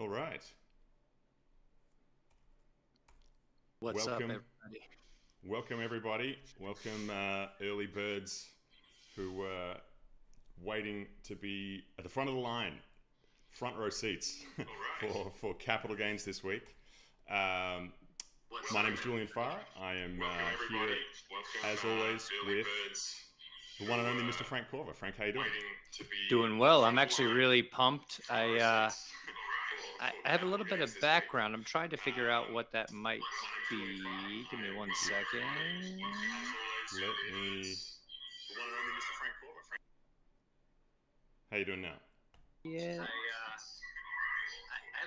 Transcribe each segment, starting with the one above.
All right. What's up, Welcome, everybody? welcome everybody. Welcome, early birds who were waiting to be at the front of the line, front row seats for capital gains this week. Um, my name is Julian Fahrer. I am here, as always, with the one and only Mr. Frank Corva. Frank, how you doing? Doing well. I'm actually really pumped. I have a little bit of background. I'm trying to figure out what that might be. Give me one second. Let me. How you doing now? Yeah.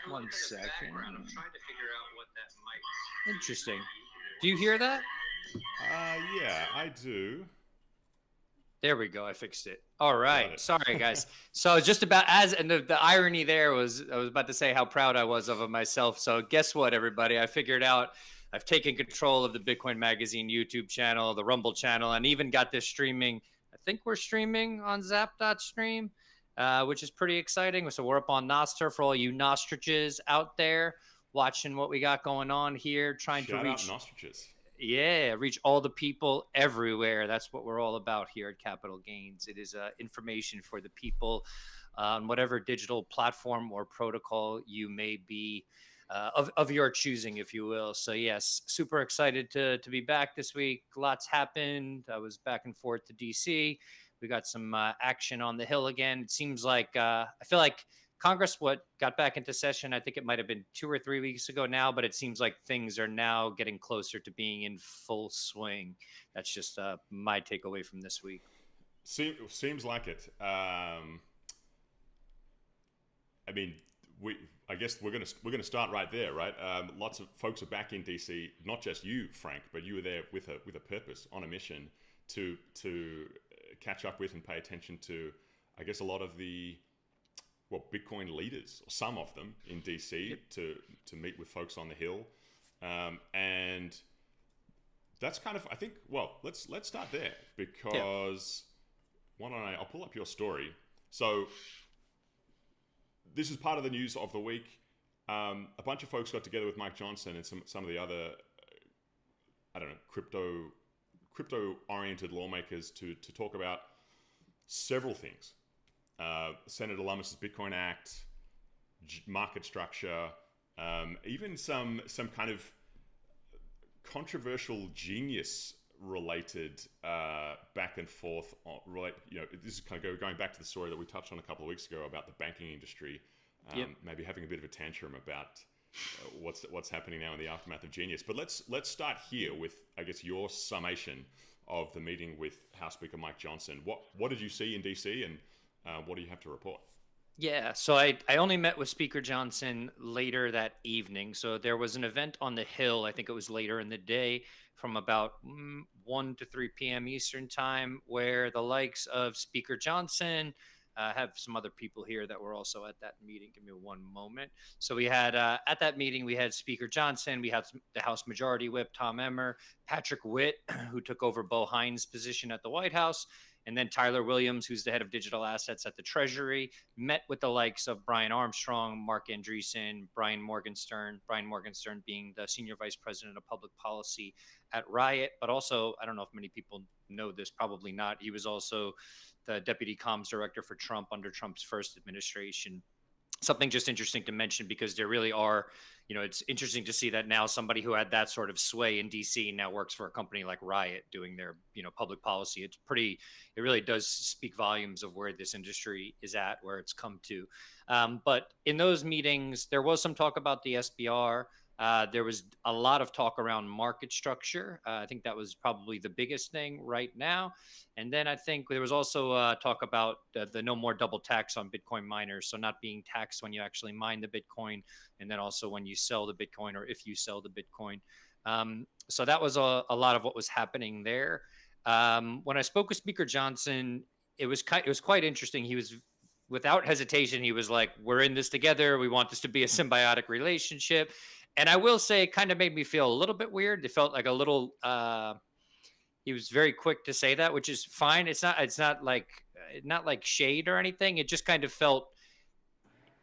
One second. I'm trying to figure out what that might. Interesting. Do you hear that? Yeah, I do. There we go. I fixed it. All Got right. it. Sorry, guys. So just about and the irony there was I was about to say how proud I was of myself. So guess what, everybody? I figured out I've taken control of the Bitcoin Magazine YouTube channel, the Rumble channel, and even got this streaming. I think we're streaming on Zap.stream, which is pretty exciting. So we're up on Nostr for all you Nostriches out there watching what we got going on here, trying to Shout out reach. Nostriches. Yeah, reach all the people everywhere. That's what we're all about here at Capital Gains. It is information for the people on whatever digital platform or protocol you may be of your choosing, if you will. So yes, super excited to be back this week. Lots happened. I was back and forth to DC. We got some action on the Hill again. It seems like I feel like Congress got back into session. I think it might have been 2 or 3 weeks ago now, but it seems like things are now getting closer to being in full swing. That's just my takeaway from this week. Seems like it. I mean, I guess we're gonna start right there, right? Lots of folks are back in DC. Not just you, Frank, but you were there with a purpose, on a mission to catch up with and pay attention to, I guess, a lot of the Bitcoin leaders, or some of them in DC, Yep. to meet with folks on the Hill, and that's kind of, I think. Well, let's start there, because I'll pull up your story. So this is part of the news of the week. A bunch of folks got together with Mike Johnson and some of the other, I don't know, crypto oriented lawmakers to talk about several things. Senator Lummis' Bitcoin Act, market structure, even some kind of controversial genius related back and forth. This is kind of going back to the story that we touched on a couple of weeks ago about the banking industry, maybe having a bit of a tantrum about what's happening now in the aftermath of Genius. But let's start here with, I guess, your summation of the meeting with House Speaker Mike Johnson. What did you see in DC, and what do you have to report? Yeah, so I only met with Speaker Johnson later that evening. So there was an event on the Hill, I think it was later in the day, from about 1 to 3 p.m. Eastern time, where the likes of Speaker Johnson, have some other people here that were also at that meeting. Give me one moment. So we had, at that meeting, we had Speaker Johnson, we had the House Majority Whip, Tom Emmer, Patrick Witt, who took over Bo Hines' position at the White House, and then Tyler Williams, who's the head of digital assets at the Treasury, met with the likes of Brian Armstrong, Mark Andreessen, Brian Morgenstern being the Senior Vice President of Public Policy at Riot. But also, I don't know if many people know this, probably not, he was also the Deputy Comms Director for Trump under Trump's first administration. Something just interesting to mention, because there really are, it's interesting to see that now somebody who had that sort of sway in DC now works for a company like Riot doing their, public policy. It really does speak volumes of where this industry is at, where it's come to. But in those meetings, there was some talk about the SBR. There was a lot of talk around market structure. I think that was probably the biggest thing right now. And then I think there was also talk about the no more double tax on Bitcoin miners. So not being taxed when you actually mine the Bitcoin, and then also when you sell the Bitcoin, or if you sell the Bitcoin. So that was a lot of what was happening there. When I spoke with Speaker Johnson, it was quite interesting. He was, without hesitation, he was like, "We're in this together. We want this to be a symbiotic relationship." And I will say, it kind of made me feel a little bit weird. It felt like a little. He was very quick to say that, which is fine. It's not like shade or anything. It just kind of felt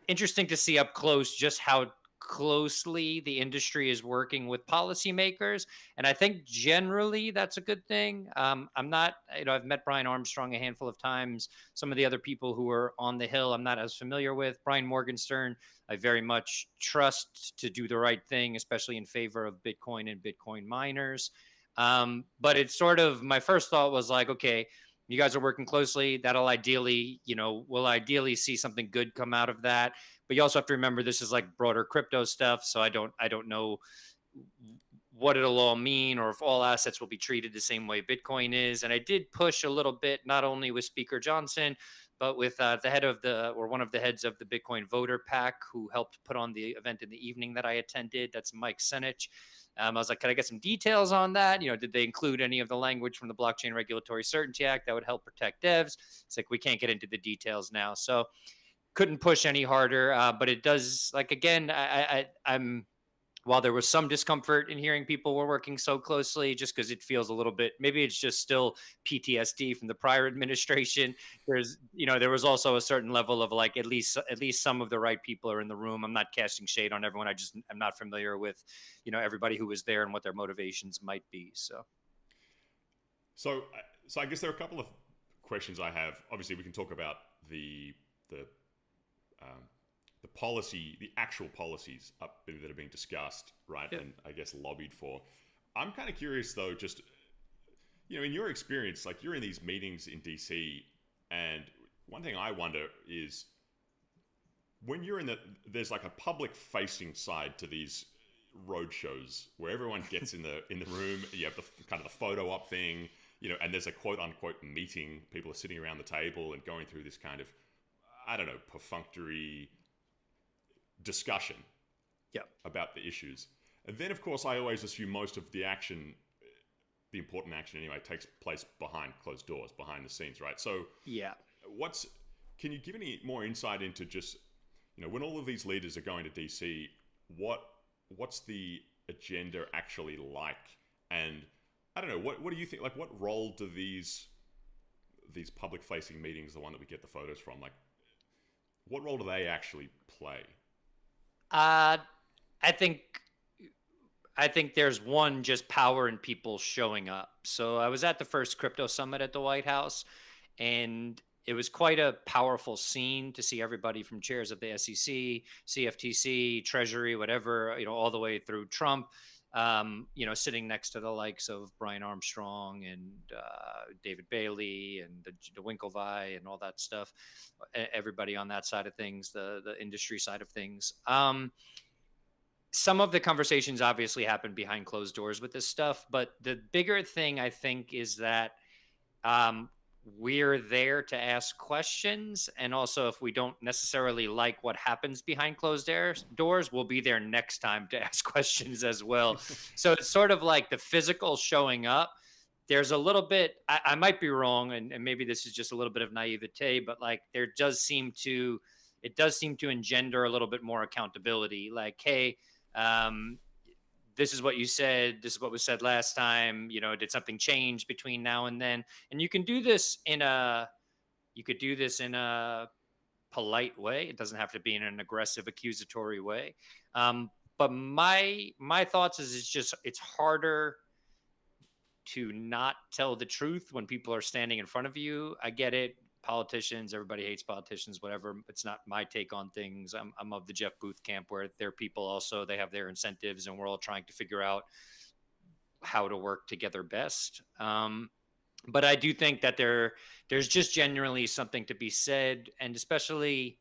interesting to see up close just how closely the industry is working with policymakers. And I think generally that's a good thing. I'm not, I've met Brian Armstrong a handful of times. Some of the other people who are on the Hill, I'm not as familiar with. Brian Morgenstern, I very much trust to do the right thing, especially in favor of Bitcoin and Bitcoin miners. But it's sort of, my first thought was like, okay, you guys are working closely. That'll ideally, we'll ideally see something good come out of that. But you also have to remember this is like broader crypto stuff. So I don't know what it'll all mean or if all assets will be treated the same way Bitcoin is. And I did push a little bit, not only with Speaker Johnson, but with the head of one of the heads of the Bitcoin voter pack who helped put on the event in the evening that I attended. That's Mike Senich. I was like, could I get some details on that? Did they include any of the language from the Blockchain Regulatory Certainty Act that would help protect devs? It's like, we can't get into the details now. So couldn't push any harder, but it does, like, again, I'm while there was some discomfort in hearing people were working so closely, just because it feels a little bit, maybe it's just still PTSD from the prior administration. There was also a certain level of like, at least some of the right people are in the room. I'm not casting shade on everyone. I'm not familiar with, everybody who was there and what their motivations might be. So I guess there are a couple of questions I have. Obviously, we can talk about the policy, the actual policies that are being discussed, right? Yep. And I guess lobbied for. I'm kind of curious though, just, in your experience, like you're in these meetings in DC, and one thing I wonder is when you're there's like a public facing side to these road shows where everyone gets in the room, you have the kind of the photo op thing, and there's a quote unquote meeting, people are sitting around the table and going through this kind of, I don't know, perfunctory discussion about the issues. And then, of course, I always assume most of the action, the important action anyway, takes place behind closed doors, behind the scenes, right? So can you give any more insight into just, when all of these leaders are going to DC, what's the agenda actually like? And I don't know, what do you think, like what role do these public facing meetings, the one that we get the photos from, like what role do they actually play? I think there's one, just power in people showing up. So I was at the first crypto summit at the White House, and it was quite a powerful scene to see everybody from chairs of the SEC, CFTC, Treasury, whatever, all the way through Trump, sitting next to the likes of Brian Armstrong and David Bailey and the Winklevi and all that stuff. Everybody on that side of things, the industry side of things. Some of the conversations obviously happen behind closed doors with this stuff, but the bigger thing I think is that we're there to ask questions. And also, if we don't necessarily like what happens behind closed doors, we'll be there next time to ask questions as well. So it's sort of like the physical showing up. There's a little bit, I might be wrong, and maybe this is just a little bit of naivete, but like it does seem to engender a little bit more accountability. Like, hey, this is what you said. This is what was said last time. Did something change between now and then? And you can do this in a polite way. It doesn't have to be in an aggressive, accusatory way. But my thoughts is it's harder to not tell the truth when people are standing in front of you. I get it. Politicians, everybody hates politicians, whatever. It's not my take on things. I'm of the Jeff Booth camp, where their people also, they have their incentives, and we're all trying to figure out how to work together best. But I do think that there's just generally something to be said, and especially,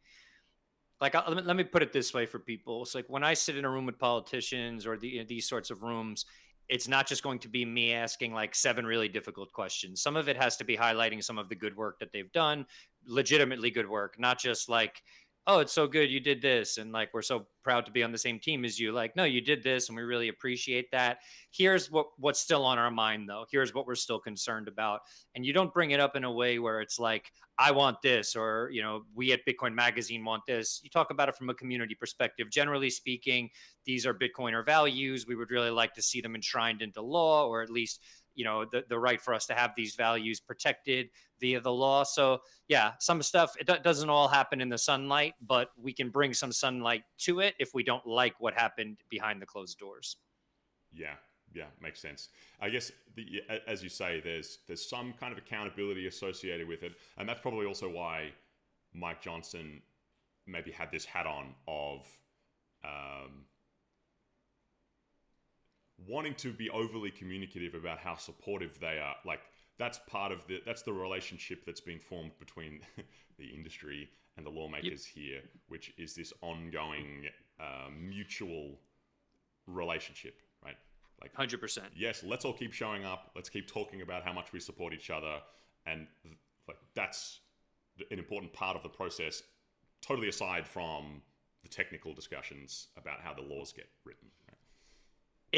like, let me put it this way for people. It's like when I sit in a room with politicians or these sorts of rooms, it's not just going to be me asking like 7 really difficult questions. Some of it has to be highlighting some of the good work that they've done, legitimately good work, not just like, oh, it's so good you did this, and like, we're so proud to be on the same team as you. Like, no, you did this and we really appreciate that. Here's what's still on our mind though. Here's what we're still concerned about. And you don't bring it up in a way where it's like, I want this, or we at Bitcoin Magazine want this. You talk about it from a community perspective. Generally speaking, these are Bitcoiner values. We would really like to see them enshrined into law, or at least the right for us to have these values protected via the law. So yeah, some stuff, it doesn't all happen in the sunlight, but we can bring some sunlight to it if we don't like what happened behind the closed doors. Yeah, yeah, makes sense. I guess as you say, there's some kind of accountability associated with it, and that's probably also why Mike Johnson maybe had this hat on of wanting to be overly communicative about how supportive they are. Like that's the relationship that's been formed between the industry and the lawmakers here, which is this ongoing mutual relationship, right? Like 100%. Yes, let's all keep showing up. Let's keep talking about how much we support each other, and like that's an important part of the process. Totally aside from the technical discussions about how the laws get written.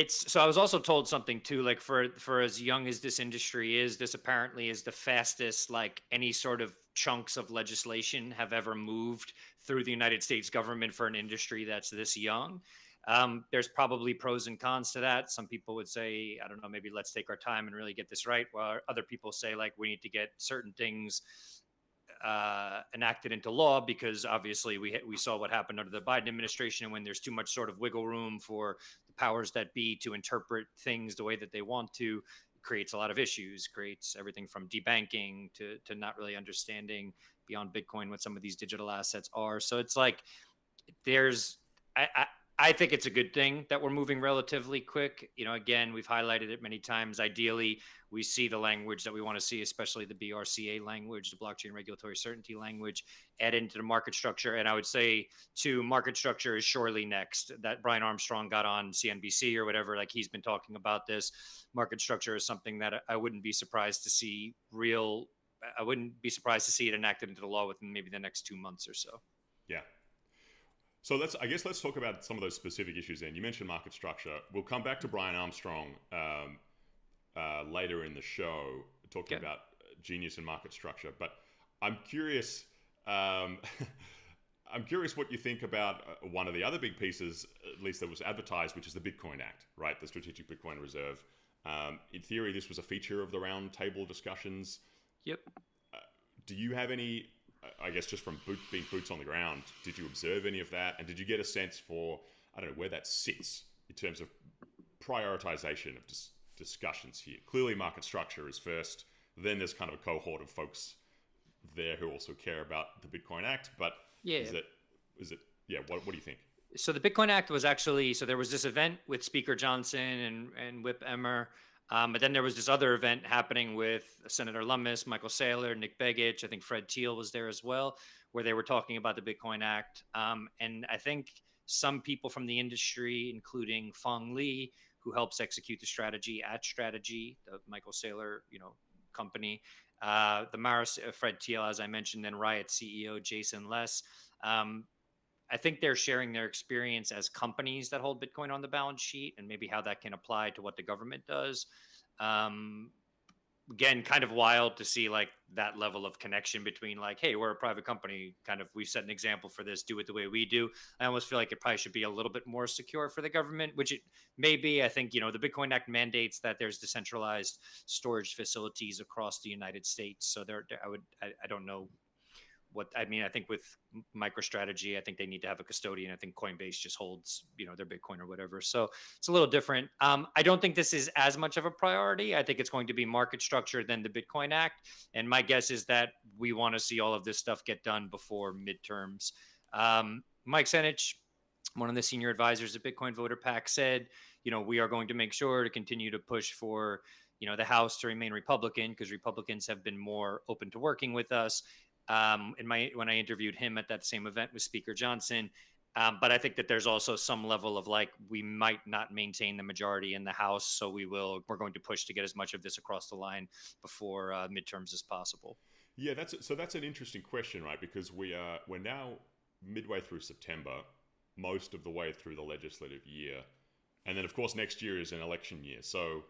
So I was also told something too, like for as young as this industry is, this apparently is the fastest like any sort of chunks of legislation have ever moved through the United States government for an industry that's this young. There's probably pros and cons to that. Some people would say, I don't know, maybe let's take our time and really get this right. While other people say like we need to get certain things enacted into law, because obviously we saw what happened under the Biden administration, and when there's too much sort of wiggle room for the powers that be to interpret things the way that they want to, it creates a lot of issues, creates everything from debanking to not really understanding beyond Bitcoin what some of these digital assets are. So it's like there's I think it's a good thing that we're moving relatively quick. Again, we've highlighted it many times. Ideally, we see the language that we want to see, especially the BRCA language, the blockchain regulatory certainty language, add into the market structure. And I would say, too, market structure is surely next. That Brian Armstrong got on CNBC or whatever, like he's been talking about this. Market structure is something that I wouldn't be surprised to see I wouldn't be surprised to see it enacted into the law within maybe the next 2 months or so. Yeah. So let's talk about some of those specific issues then. You mentioned market structure. We'll come back to Brian Armstrong later in the show, talking about genius and market structure. But I'm curious what you think about one of the other big pieces, at least that was advertised, which is the Bitcoin Act, right? The Strategic Bitcoin Reserve. In theory, this was a feature of the roundtable discussions. Yep. Do you have any... I guess just from being boots on the ground, did you observe any of that? And did you get a sense for, I don't know, where that sits in terms of prioritization of discussions here? Clearly market structure is first, then there's kind of a cohort of folks there who also care about the Bitcoin Act, but is it, what do you think? So the Bitcoin Act was actually, so there was this event with Speaker Johnson and Whip Emmer. But then there was this other event happening with Senator Lummis, Michael Saylor, Nick Begich. I think Fred Thiel was there as well, where they were talking about the Bitcoin Act. And I think some people from the industry, including Fong Li, who helps execute the strategy at Strategy, the Michael Saylor, company, the Maris, Fred Thiel, as I mentioned, then Riot CEO Jason Less. I think they're sharing their experience as companies that hold Bitcoin on the balance sheet and maybe how that can apply to what the government does. Again, kind of wild to see like that level of connection between like, hey, we're a private company, kind of, we set an example for this, do it the way we do. I almost feel like it probably should be a little bit more secure for the government, which it may be. I think, the Bitcoin Act mandates that there's decentralized storage facilities across the United States. So I don't know. I think with MicroStrategy, I think they need to have a custodian. I think Coinbase just holds, their Bitcoin or whatever. So it's a little different. I don't think this is as much of a priority. I think it's going to be market structure than the Bitcoin Act. And my guess is that we want to see all of this stuff get done before midterms. Mike Senich, one of the senior advisors at Bitcoin Voter PAC, said, we are going to make sure to continue to push for, the House to remain Republican, because Republicans have been more open to working with us. When I interviewed him at that same event with Speaker Johnson. But I think that there's also some level of like, we might not maintain the majority in the House. So we're going to push to get as much of this across the line before midterms as possible. Yeah, that's an interesting question, right? Because we're now midway through September, most of the way through the legislative year. And then of course, next year is an election year. So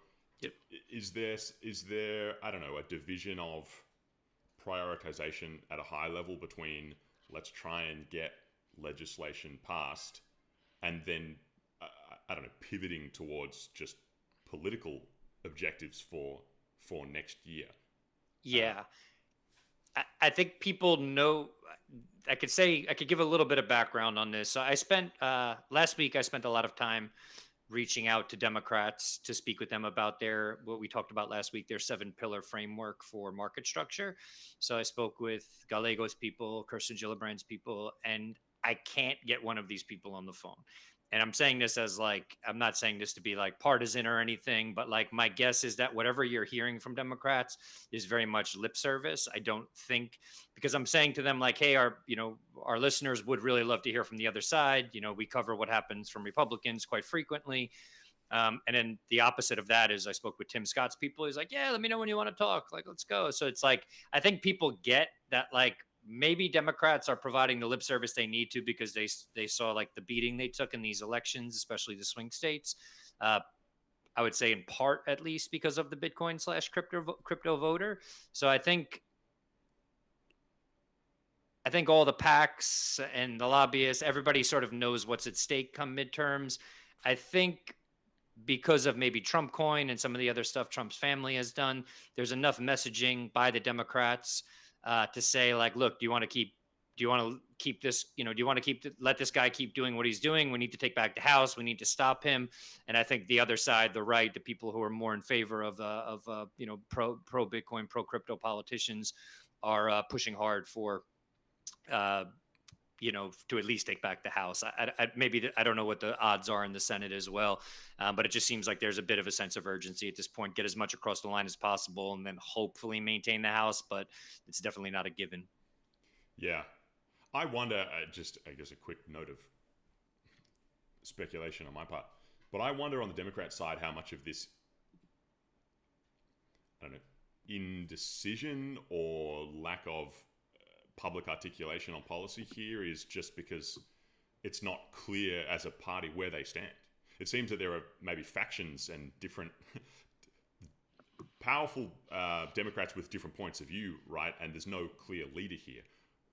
is there, I don't know, a division of prioritization at a high level between let's try and get legislation passed and then I don't know, pivoting towards just political objectives for next year. Yeah. I think people know. I could give a little bit of background on this. So I spent last week. I spent a lot of time reaching out to Democrats to speak with them about what we talked about last week, their 7-pillar framework for market structure. So I spoke with Gallegos people, Kirsten Gillibrand's people, and I can't get one of these people on the phone. And I'm saying this as like, I'm not saying this to be like partisan or anything, but like my guess is that whatever you're hearing from Democrats is very much lip service. I don't think, because I'm saying to them like, hey, our listeners would really love to hear from the other side. We cover what happens from Republicans quite frequently. And then the opposite of that is I spoke with Tim Scott's people. He's like, yeah, let me know when you want to talk. Like, let's go. So it's like, I think people get that, like, maybe Democrats are providing the lip service they need to because they saw like the beating they took in these elections, especially the swing states. I would say in part, at least, because of the Bitcoin/crypto voter. So I think all the PACs and the lobbyists, everybody sort of knows what's at stake come midterms. I think because of maybe Trump coin and some of the other stuff Trump's family has done, there's enough messaging by the Democrats to say like, look, do you want to keep this, do you want to let this guy keep doing what he's doing? We need to take back the House. We need to stop him. And I think the other side, the right, the people who are more in favor of pro Bitcoin, pro crypto politicians are pushing hard for, to at least take back the House. I don't know what the odds are in the Senate as well, but it just seems like there's a bit of a sense of urgency at this point. Get as much across the line as possible, and then hopefully maintain the House. But it's definitely not a given. Yeah, I wonder. I guess a quick note of speculation on my part, but I wonder on the Democrat side how much of this, I don't know, indecision or lack of public articulation on policy here is just because it's not clear as a party where they stand. It seems that there are maybe factions and different powerful Democrats with different points of view, right? And there's no clear leader here.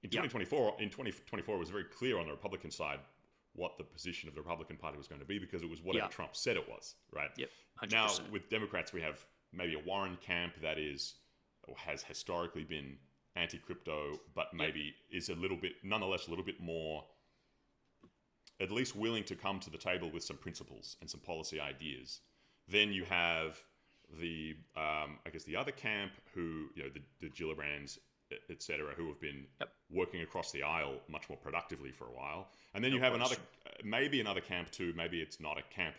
In 2024, it was very clear on the Republican side what the position of the Republican Party was going to be because it was whatever Trump said it was, right? Yep. 100%. Now, with Democrats, we have maybe a Warren camp that has historically been anti-crypto, but maybe is nonetheless a little bit more, at least willing to come to the table with some principles and some policy ideas. Then you have the other camp who, the Gillibrands, et cetera, who have been working across the aisle much more productively for a while. And then you have another camp too, maybe it's not a camp,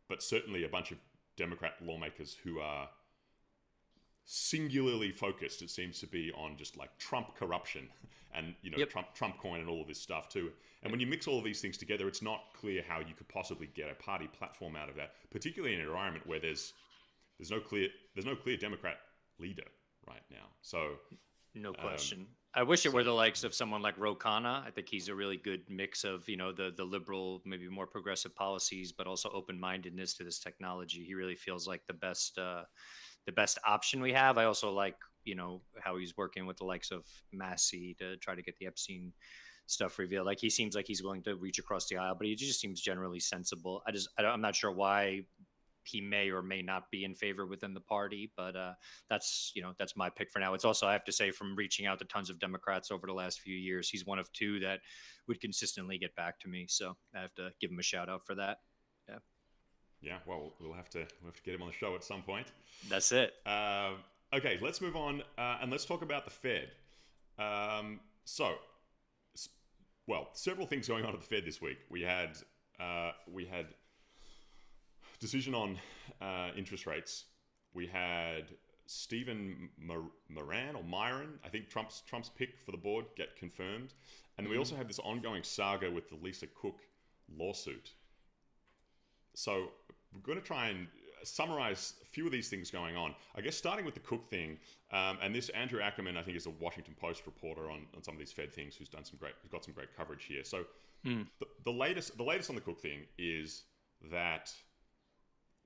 but certainly a bunch of Democrat lawmakers who are singularly focused, it seems to be, on just like Trump corruption and Trump coin and all of this stuff too. And when you mix all of these things together, it's not clear how you could possibly get a party platform out of that, particularly in an environment where there's no clear Democrat leader right now. So no question. I wish it were the likes of someone like Ro Khanna. I think he's a really good mix of, the liberal, maybe more progressive policies, but also open-mindedness to this technology. He really feels like the best option we have. I also like, how he's working with the likes of Massey to try to get the Epstein stuff revealed. Like, he seems like he's willing to reach across the aisle, but he just seems generally sensible. I'm not sure why he may or may not be in favor within the party, but that's my pick for now. It's also, I have to say, from reaching out to tons of Democrats over the last few years, he's one of two that would consistently get back to me. So I have to give him a shout out for that. Yeah. Yeah, well, we'll have to get him on the show at some point. That's it. Okay, let's move on and let's talk about the Fed. Several things going on at the Fed this week. We had decision on interest rates. We had Stephen Myron, I think Trump's pick for the board, get confirmed, and we also have this ongoing saga with the Lisa Cook lawsuit. So we're going to try and summarize a few of these things going on. I guess starting with the Cook thing, and this Andrew Ackerman, I think, is a Washington Post reporter on some of these Fed things who's got some great coverage here. So the latest on the Cook thing is that,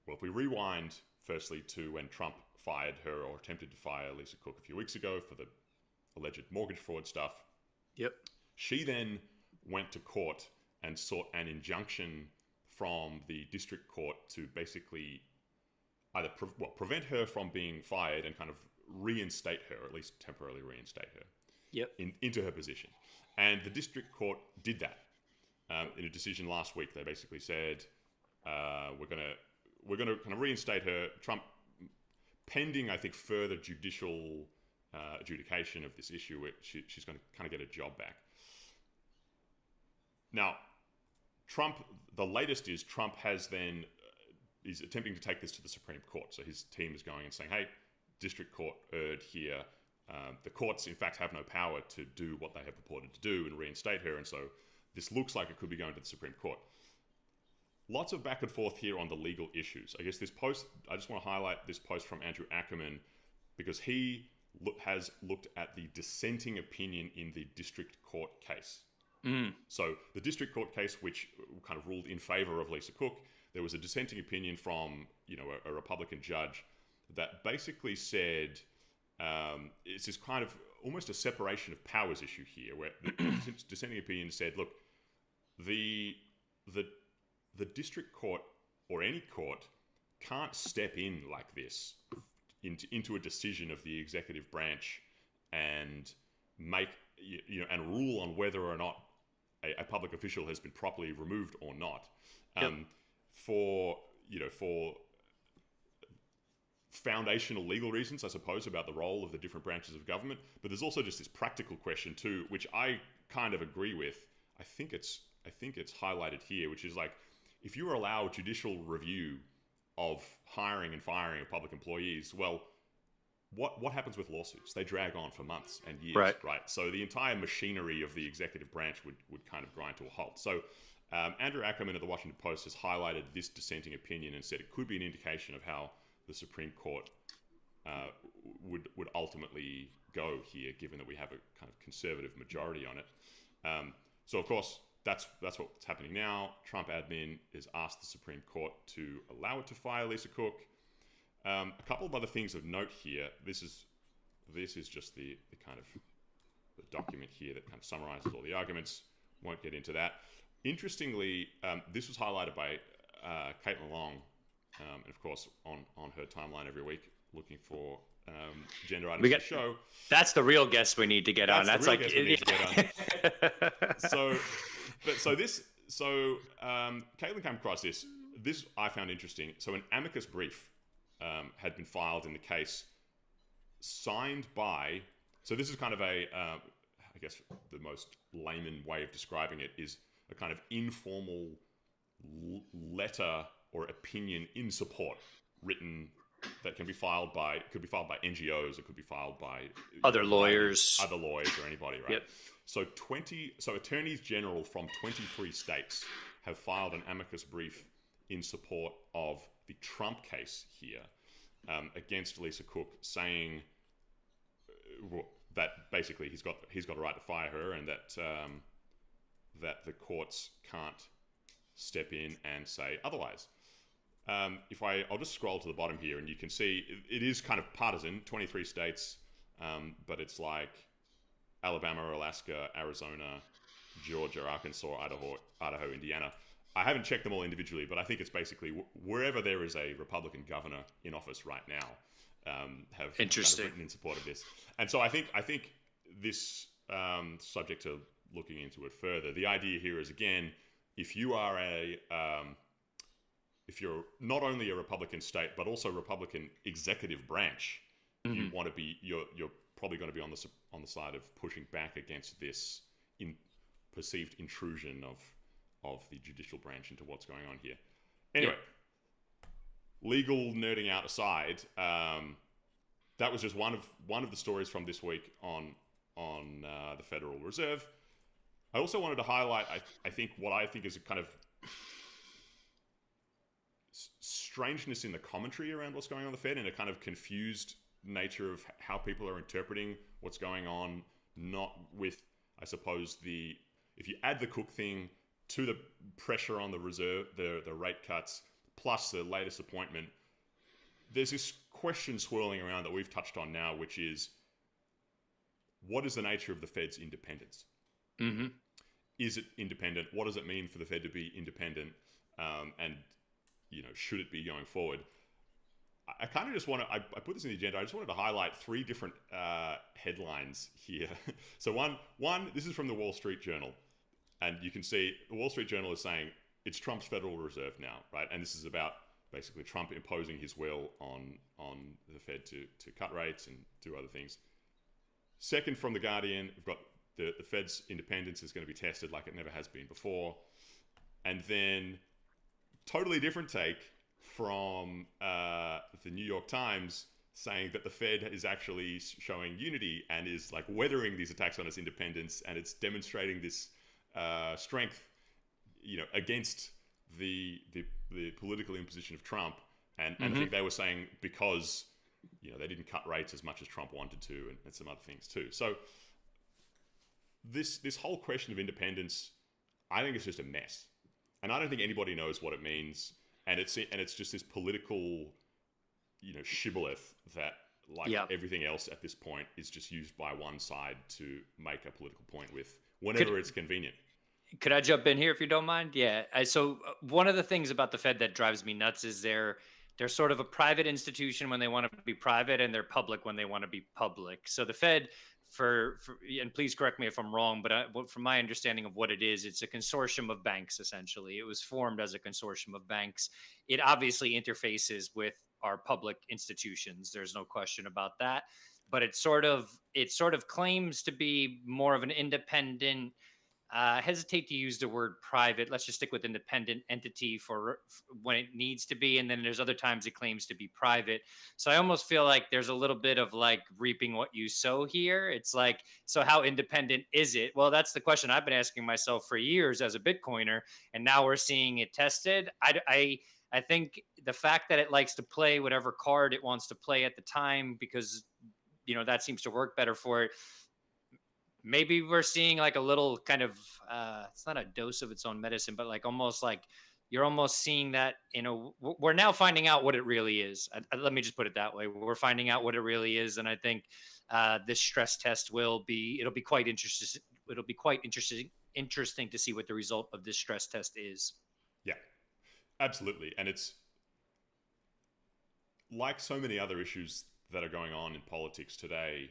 well, if we rewind firstly to when Trump fired her or attempted to fire Lisa Cook a few weeks ago for the alleged mortgage fraud stuff. Yep. She then went to court and sought an injunction from the district court to basically either prevent her from being fired and kind of reinstate her, or at least temporarily reinstate her into her position. And the district court did that. In a decision last week, they basically said, we're gonna kind of reinstate her. Trump, pending, I think, further judicial adjudication of this issue, she's going to kind of get a job back. Now, the latest is Trump has then is attempting to take this to the Supreme Court. So his team is going and saying, hey, district court erred here. The courts, in fact, have no power to do what they have purported to do and reinstate her. And so this looks like it could be going to the Supreme Court. Lots of back and forth here on the legal issues. I guess this post, I just want to highlight this post from Andrew Ackerman because he has looked at the dissenting opinion in the district court case. So the district court case, which kind of ruled in favor of Lisa Cook, there was a dissenting opinion from, a Republican judge that basically said it's this kind of almost a separation of powers issue here, where the dissenting opinion said, look, the district court or any court can't step in like this into a decision of the executive branch and make and rule on whether or not a public official has been properly removed or not. For foundational legal reasons, I suppose, about the role of the different branches of government, but there's also just this practical question too, which I kind of agree with. I think it's highlighted here, which is like, if you allow judicial review of hiring and firing of public employees, well, what happens with lawsuits? They drag on for months and years, right? So the entire machinery of the executive branch would kind of grind to a halt. So Andrew Ackerman at the Washington Post has highlighted this dissenting opinion and said it could be an indication of how the Supreme Court would ultimately go here, given that we have a kind of conservative majority on it. So of course, that's what's happening now. Trump admin has asked the Supreme Court to allow it to fire Lisa Cook. A couple of other things of note here. This is just the kind of the document here that kind of summarizes all the arguments. Won't get into that. Interestingly, this was highlighted by Caitlin Long, and of course on her timeline every week, looking for gender items to show. That's the real guest we need to get on. That's like Caitlin came across this. This I found interesting. So an amicus brief had been filed in the case, signed by. So this is kind of I guess the most layman way of describing it is a kind of informal letter or opinion in support written that could be filed by NGOs, it could be filed by other lawyers or anybody, right? So attorneys general from 23 states have filed an amicus brief in support of the Trump case here against Lisa Cook, saying that basically he's got a right to fire her, and that the courts can't step in and say otherwise. I'll just scroll to the bottom here, and you can see it is kind of partisan, 23 states, but it's like Alabama, Alaska, Arizona, Georgia, Arkansas, Idaho, Indiana. I haven't checked them all individually, but I think it's basically wherever there is a Republican governor in office right now have kind of written in support of this. And so I think this, subject to looking into it further, the idea here is, again, if you are if you're not only a Republican state but also Republican executive branch, you want to be you're probably going to be on the side of pushing back against this perceived intrusion of the judicial branch into what's going on here. Anyway, legal nerding out aside, that was just one of the stories from this week on the Federal Reserve. I also wanted to highlight, I think, what I think is a kind of strangeness in the commentary around what's going on the Fed, and a kind of confused nature of how people are interpreting what's going on, not with, I suppose, if you add the Cook thing to the pressure on the reserve, the rate cuts, plus the latest appointment, there's this question swirling around that we've touched on now, which is, what is the nature of the Fed's independence? Is it independent? What does it mean for the Fed to be independent? And should it be going forward? I kind of just want to, I put this in the agenda. I just wanted to highlight three different headlines here. So one, this is from the Wall Street Journal. And you can see the Wall Street Journal is saying it's Trump's Federal Reserve now, right? And this is about basically Trump imposing his will on the Fed to cut rates and do other things. Second, from The Guardian, we've got the Fed's independence is going to be tested like it never has been before. And then totally different take from the New York Times saying that the Fed is actually showing unity and is like weathering these attacks on its independence, and it's demonstrating this strength, against the political imposition of Trump. And I think they were saying because they didn't cut rates as much as Trump wanted to, and some other things too. So this whole question of independence, I think it's just a mess, and I don't think anybody knows what it means. And it's just this political, shibboleth that, like everything else at this point, is just used by one side to make a political point with whenever it's convenient. Could I jump in here if you don't mind? Yeah. So one of the things about the Fed that drives me nuts is they're sort of a private institution when they want to be private, and they're public when they want to be public. So the Fed, and please correct me if I'm wrong, but from my understanding of what it is, it's a consortium of banks, essentially. It was formed as a consortium of banks. It obviously interfaces with our public institutions. There's no question about that. But it sort of claims to be more of an independent, hesitate to use the word private. Let's just stick with independent entity for when it needs to be. And then there's other times it claims to be private. So I almost feel like there's a little bit of like reaping what you sow here. It's like, so how independent is it? Well, that's the question I've been asking myself for years as a Bitcoiner. And now we're seeing it tested. I think the fact that it likes to play whatever card it wants to play at the time, because, that seems to work better for it. Maybe we're seeing like a little kind of, it's not a dose of its own medicine, but like almost like you're almost seeing that, we're now finding out what it really is. Let me just put it that way. We're finding out what it really is. And I think this stress test it'll be quite interesting. It'll be quite interesting to see what the result of this stress test is. Yeah, absolutely. And it's like so many other issues that are going on in politics today.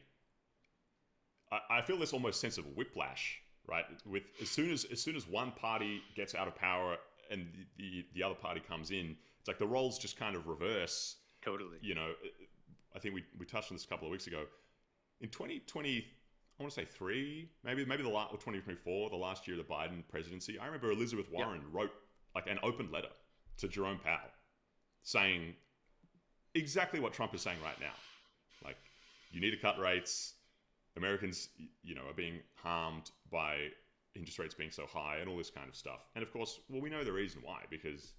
I feel this almost sense of whiplash, right? With as soon as one party gets out of power and the other party comes in, it's like the roles just kind of reverse. Totally. I think we touched on this a couple of weeks ago. In 2020, I want to say maybe the last, or 2024, the last year of the Biden presidency, I remember Elizabeth Warren wrote like an open letter to Jerome Powell saying exactly what Trump is saying right now. Like, you need to cut rates. Americans, are being harmed by interest rates being so high and all this kind of stuff. And of course, we know the reason why, because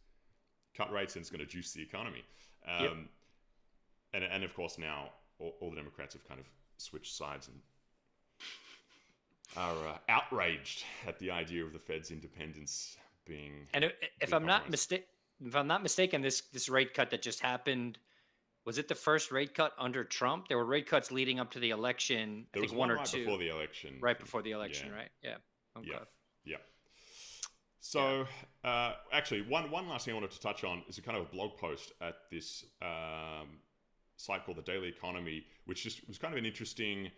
cut rates and it's going to juice the economy. And of course now all the Democrats have kind of switched sides and are outraged at the idea of the Fed's independence being. And if I'm not mistaken, this rate cut that just happened, was it the first rate cut under Trump? There were rate cuts leading up to the election. There was one or two. Before the election. Right before the election, right? Yeah. Okay. Yeah. So, actually, one last thing I wanted to touch on is a kind of a blog post at this site called The Daily Economy, which just was kind of an interesting,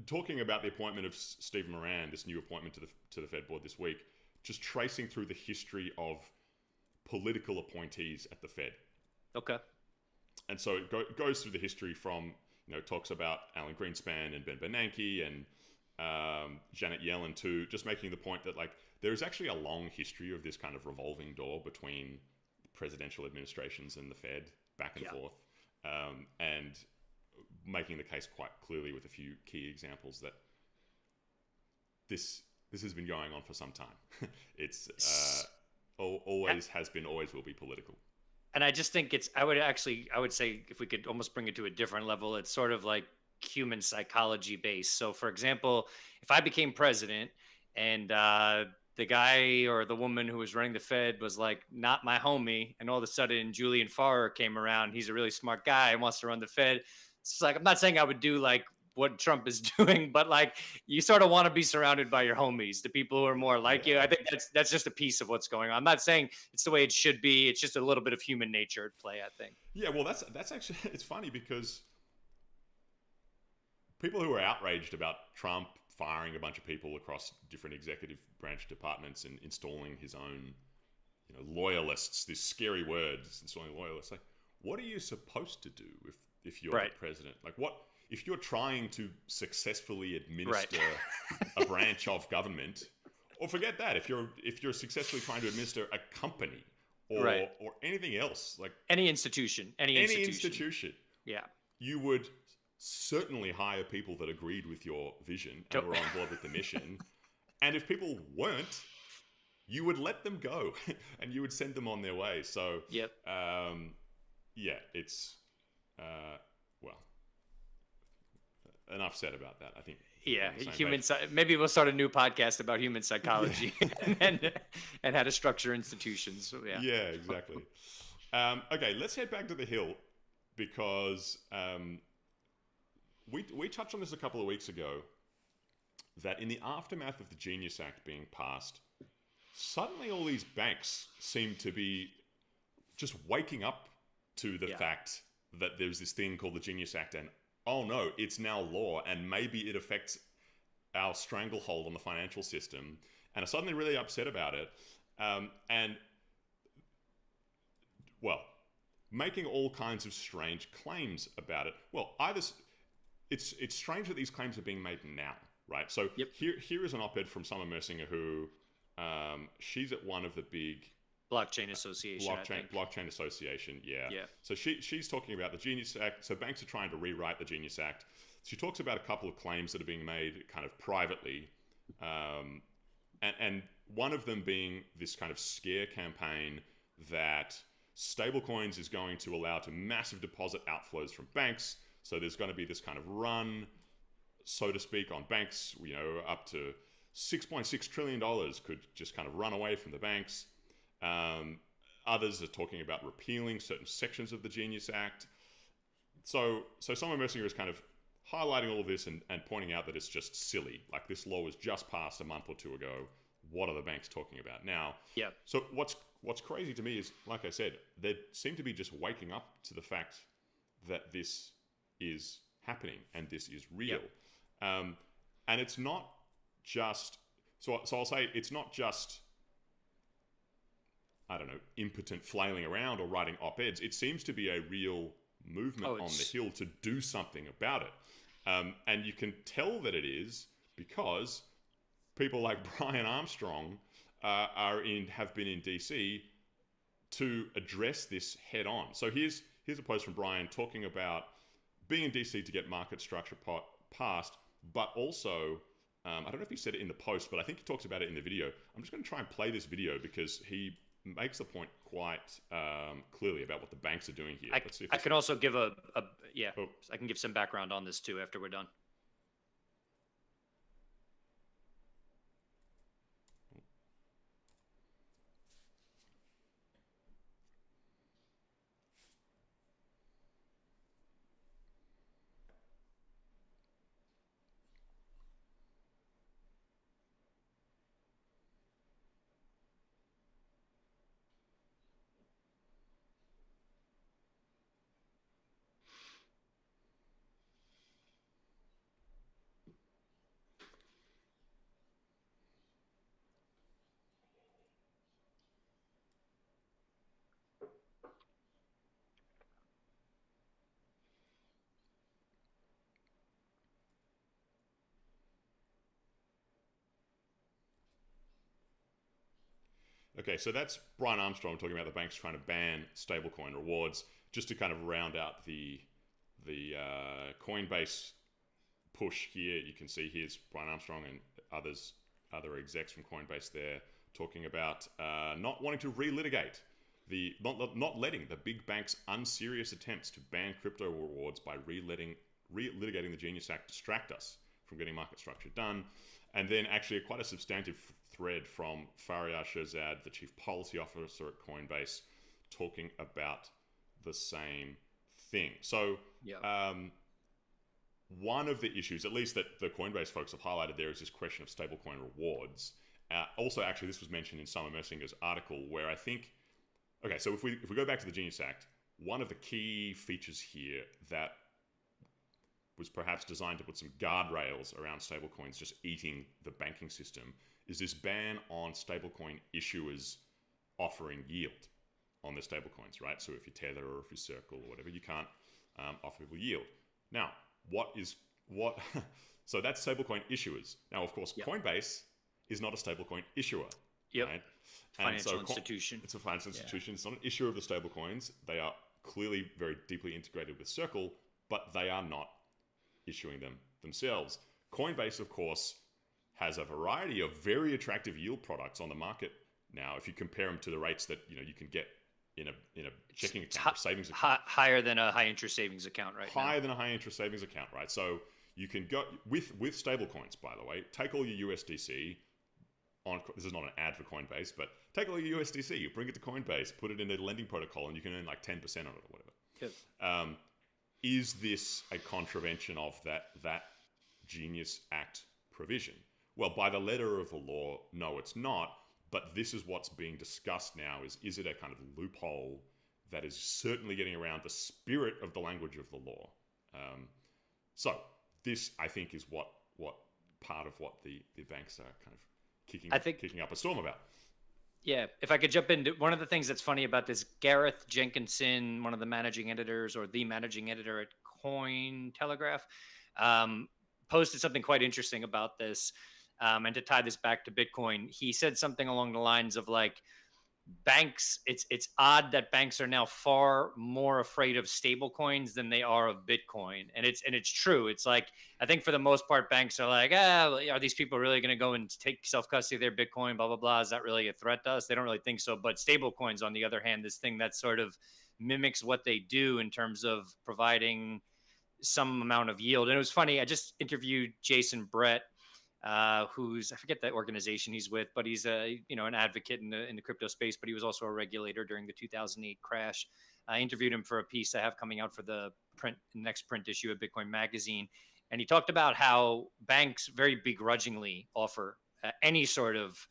talking about the appointment of Steve Moran, this new appointment to the Fed board this week, just tracing through the history of political appointees at the Fed. Okay. And so it goes through the history from, talks about Alan Greenspan and Ben Bernanke and Janet Yellen too, just making the point that like there is actually a long history of this kind of revolving door between presidential administrations and the Fed back and forth, and making the case quite clearly with a few key examples that this has been going on for some time. It's always has been, always will be political. And I just think I would say if we could almost bring it to a different level, it's sort of like human psychology based. So for example, if I became president and the guy or the woman who was running the Fed was like, not my homie, and all of a sudden Julian Fahrer came around, he's a really smart guy and wants to run the Fed. It's like, I'm not saying I would do like what Trump is doing, but like you sort of want to be surrounded by your homies, the people who are more like you. I think that's just a piece of what's going on. I'm not saying it's the way it should be. It's just a little bit of human nature at play, I think. Yeah, well, that's actually, it's funny because people who are outraged about Trump firing a bunch of people across different executive branch departments and installing his own, loyalists, this scary word, installing loyalists. Like, what are you supposed to do if you're the president? Like, what if you're trying to successfully administer a branch of government, or forget that, if you're successfully trying to administer a company or anything else, like any institution, yeah, you would certainly hire people that agreed with your vision and were on board with the mission. And if people weren't, you would let them go and you would send them on their way. So, it's, well, enough said about that, I think. Yeah, maybe we'll start a new podcast about human psychology and how to structure institutions. So, yeah, exactly. Okay, let's head back to the Hill because we touched on this a couple of weeks ago, that in the aftermath of the Genius Act being passed, suddenly all these banks seem to be just waking up to the fact that there's this thing called the Genius Act, and oh no, it's now law, and maybe it affects our stranglehold on the financial system, and are suddenly really upset about it, and making all kinds of strange claims about it. Well, either it's strange that these claims are being made now, right? So here is an op-ed from Summer Mersinger who she's at one of the big blockchain association. Blockchain association, yeah. So she's talking about the Genius Act. So banks are trying to rewrite the Genius Act. She talks about a couple of claims that are being made kind of privately, and one of them being this kind of scare campaign that stablecoins is going to allow to massive deposit outflows from banks. So there's going to be this kind of run, so to speak, on banks. Up to $6.6 trillion could just kind of run away from the banks. Others are talking about repealing certain sections of the Genius Act. So Summer Mersinger is kind of highlighting all of this and pointing out that it's just silly. Like, this law was just passed a month or two ago. What are the banks talking about now? Yeah. So what's crazy to me is, like I said, they seem to be just waking up to the fact that this is happening and this is real. And it's not just... So I'll say it's not just... I don't know, impotent flailing around or writing op-eds. It seems to be a real movement on the Hill to do something about it. And you can tell that it is because people like Brian Armstrong have been in DC to address this head on. So here's a post from Brian talking about being in DC to get market structure passed, but also, I don't know if he said it in the post, but I think he talks about it in the video. I'm just going to try and play this video because he makes the point quite clearly about what the banks are doing here. I can also give I can give some background on this too after we're done. Okay, so that's Brian Armstrong talking about the banks trying to ban stablecoin rewards, just to kind of round out the Coinbase push here. You can see here's Brian Armstrong and other execs from Coinbase there talking about not wanting to relitigate not letting the big banks' unserious attempts to ban crypto rewards by relitigating the Genius Act distract us from getting market structure done. And then actually quite a substantive thread from Faryar Shehzad, the chief policy officer at Coinbase, talking about the same thing. So one of the issues, at least that the Coinbase folks have highlighted there, is this question of stablecoin rewards. Also, actually, this was mentioned in Summer Messinger's article, where I think, okay, so if we go back to the Genius Act, one of the key features here that was perhaps designed to put some guardrails around stablecoins just eating the banking system is this ban on stablecoin issuers offering yield on the stablecoins, right? So if you Tether or if you Circle or whatever, you can't offer people yield. Now, so that's stablecoin issuers. Now, of course, Coinbase is not a stablecoin issuer. Yep. Right? Financial institution. It's a financial institution. It's not an issuer of the stablecoins. They are clearly very deeply integrated with Circle, but they are not issuing them themselves. Coinbase, of course, has a variety of very attractive yield products on the market now. If you compare them to the rates that you can get in a checking account or savings account, higher than a high interest savings account right now. Higher than a high interest savings account, right? So you can go with stable coins, by the way. Take all your USDC. This is not an ad for Coinbase, but take all your USDC, you bring it to Coinbase, put it in a lending protocol, and you can earn like 10% on it or whatever. Yep. Is this a contravention of that Genius Act provision? Well, by the letter of the law, no, it's not. But this is what's being discussed now: is it a kind of loophole that is certainly getting around the spirit of the language of the law? So this, I think, is what part of what the banks are kind of kicking up a storm about. Yeah, if I could jump in, one of the things that's funny about this, Gareth Jenkinson, one of the managing editors or the managing editor at Cointelegraph, posted something quite interesting about this. And to tie this back to Bitcoin, he said something along the lines of like, banks, it's odd that banks are now far more afraid of stable coins than they are of Bitcoin. And it's true. It's like, I think for the most part, banks are like, are these people really going to go and take self-custody of their Bitcoin, blah, blah, blah. Is that really a threat to us? They don't really think so. But stable coins, on the other hand, this thing that sort of mimics what they do in terms of providing some amount of yield. And it was funny. I just interviewed Jason Brett, who's, I forget the organization he's with, but he's an advocate in the crypto space, but he was also a regulator during the 2008 crash. I interviewed him for a piece I have coming out for the next print issue of Bitcoin Magazine. And he talked about how banks very begrudgingly offer any sort of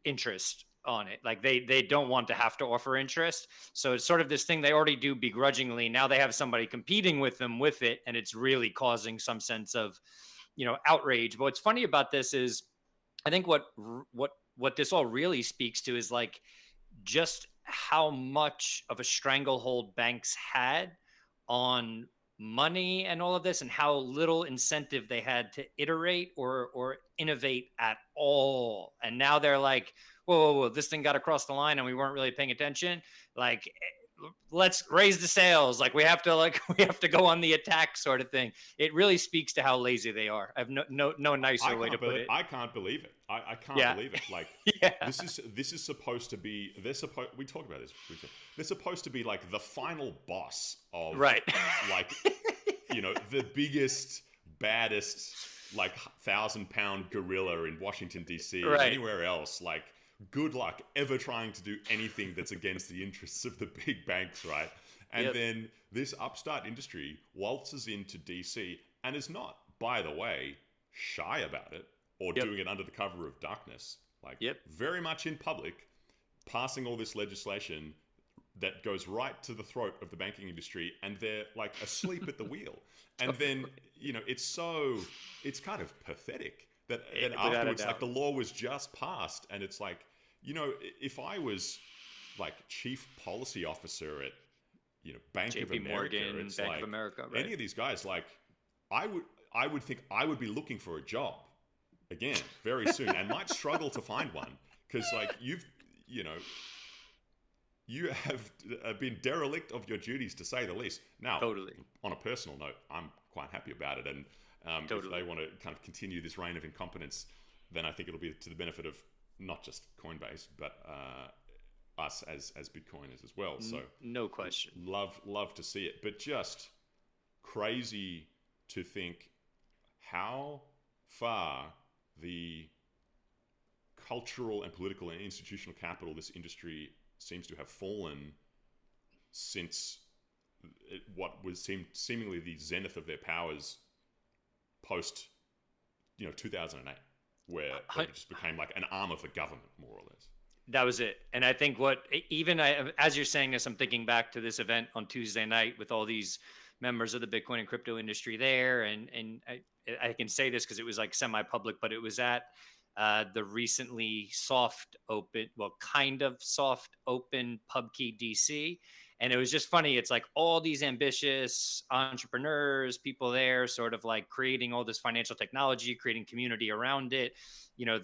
interest on it. Like they don't want to have to offer interest. So it's sort of this thing they already do begrudgingly. Now they have somebody competing with them with it. And it's really causing some sense of, outrage. But what's funny about this is, I think what this all really speaks to is like just how much of a stranglehold banks had on money and all of this, and how little incentive they had to iterate or innovate at all. And now they're like, whoa, this thing got across the line and we weren't really paying attention. Like, let's raise the sails. Like we have to go on the attack sort of thing. It really speaks to how lazy they are. I have no nicer way to put it. I can't believe it. I can't believe it. Like this is supposed to be, we talk about this. They're supposed to be like the final boss of right. Like, the biggest, baddest, like 1,000-pound gorilla in Washington DC or anywhere else. Like, good luck ever trying to do anything that's against the interests of the big banks, right? And then this upstart industry waltzes into DC and is not, by the way, shy about it or doing it under the cover of darkness. Like, very much in public, passing all this legislation that goes right to the throat of the banking industry, and they're like asleep at the wheel. And then, it's kind of pathetic that afterwards, like the law was just passed, and it's like, if I was like chief policy officer at, Bank of America, Morgan, it's Bank like of America, right? Any of these guys, like I would think I would be looking for a job again very soon, and might struggle to find one because like you have been derelict of your duties, to say the least. Now, totally. On a personal note, I'm quite happy about it, and if they want to kind of continue this reign of incompetence, then I think it'll be to the benefit of not just Coinbase, but us as Bitcoiners as well. So no question. Love to see it, but just crazy to think how far the cultural and political and institutional capital this industry seems to have fallen since what was seemingly the zenith of their powers post 2008, where they just became like an arm of the government, more or less. That was it. And I think as you're saying this, I'm thinking back to this event on Tuesday night with all these members of the Bitcoin and crypto industry there. And I can say this because it was like semi-public, but it was at the recently kind of soft open PubKey DC. And it was just funny. It's like all these ambitious entrepreneurs, people there sort of like creating all this financial technology, creating community around it.